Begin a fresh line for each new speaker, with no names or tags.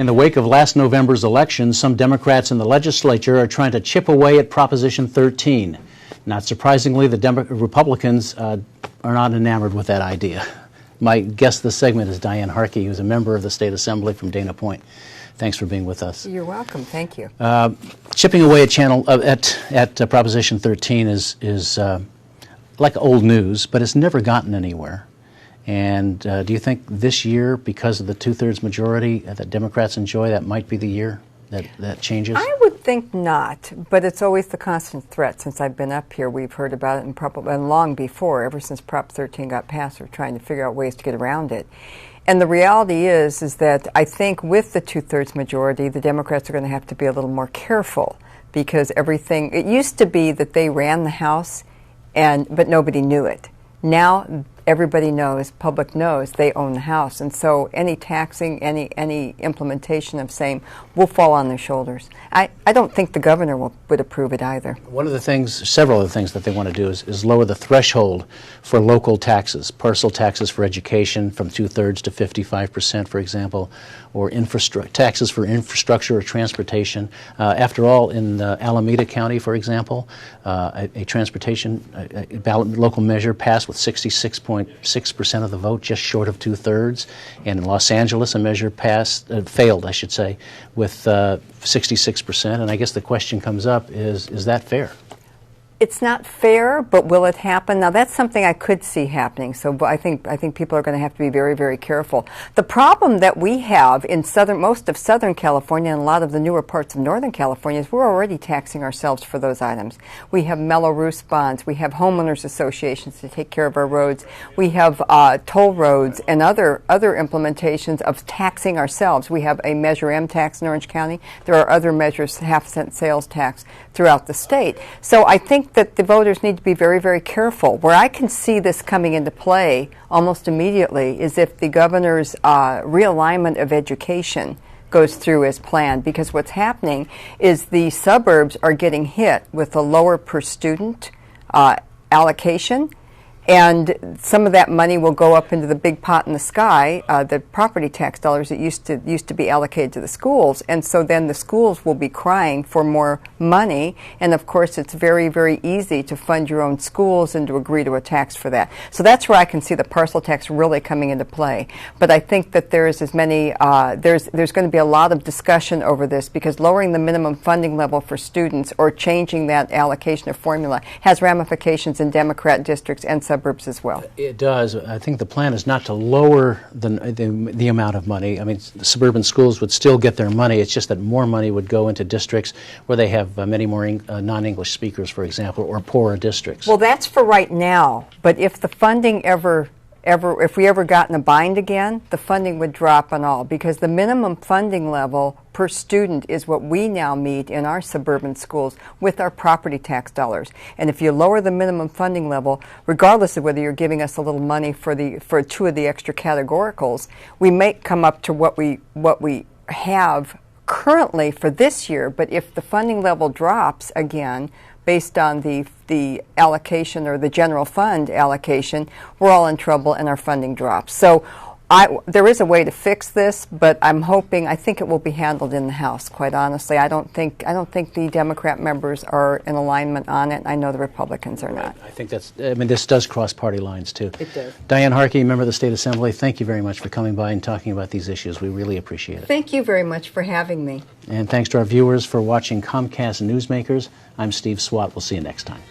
In the wake of last November's election, some Democrats in the legislature are trying to chip away at Proposition 13. Not surprisingly, the Republicans are not enamored with that idea. My guest this segment is Diane Harkey, who's a member of the State Assembly from Dana Point. Thanks for being with us.
You're welcome. Thank you.
Chipping away at Proposition 13 is like old news, but it's never gotten anywhere. And do you think this year, because of the two-thirds majority that Democrats enjoy, that might be the year that changes?
I would think not, but it's always the constant threat. Since I've been up here, we've heard about it, and long before, ever since Prop 13 got passed, we're trying to figure out ways to get around it. And the reality is that I think with the two-thirds majority, the Democrats are going to have to be a little more careful, because everything, it used to be that they ran the House, but nobody knew it. Now everybody knows, public knows, they own the House, and so any taxing, any implementation of same will fall on their shoulders. I don't think the governor would approve it either.
One of the things, several of the things that they want to do is lower the threshold for local taxes, parcel taxes for education from 2/3 to 55%, for example, or taxes for infrastructure or transportation. After all, in Alameda County, for example, a transportation ballot local measure passed with 66.6% of the vote, just short of 2/3. And in Los Angeles, a measure failed, I should say, with 66%. And I guess the question comes up, is that fair?
It's not fair, but will it happen? Now, that's something I could see happening, so I think people are going to have to be very, very careful. The problem that we have in most of Southern California and a lot of the newer parts of Northern California is we're already taxing ourselves for those items. We have Mello-Roos bonds. We have homeowners associations to take care of our roads. We have toll roads and other implementations of taxing ourselves. We have a Measure M tax in Orange County. There are other measures, half-cent sales tax throughout the state. So I think that the voters need to be very, very careful. Where I can see this coming into play almost immediately is if the governor's realignment of education goes through as planned, because what's happening is the suburbs are getting hit with a lower per student allocation, and some of that money will go up into the big pot in the sky, the property tax dollars that used to be allocated to the schools, and so then the schools will be crying for more money, and of course it's very, very easy to fund your own schools and to agree to a tax for that. So that's where I can see the parcel tax really coming into play. But I think that there's going to be a lot of discussion over this, because lowering the minimum funding level for students or changing that allocation of formula has ramifications in Democrat districts and suburbs as well.
It does. I think the plan is not to lower the amount of money. I mean, the suburban schools would still get their money. It's just that more money would go into districts where they have many more non-English speakers, for example, or poorer districts.
Well, that's for right now. But if the funding if we ever got in a bind again, the funding would drop on all, because the minimum funding level per student is what we now meet in our suburban schools with our property tax dollars. And if you lower the minimum funding level, regardless of whether you're giving us a little money for two of the extra categoricals, we may come up to what we have currently for this year. But if the funding level drops again, based on the allocation or the general fund allocation, we're all in trouble and our funding drops. So there is a way to fix this, but I think it will be handled in the House, quite honestly. I don't think the Democrat members are in alignment on it. I know the Republicans are not.
I think this does cross party lines too.
It does.
Diane Harkey, member of the State Assembly, thank you very much for coming by and talking about these issues. We really appreciate it.
Thank you very much for having me.
And thanks to our viewers for watching Comcast Newsmakers. I'm Steve Swat. We'll see you next time.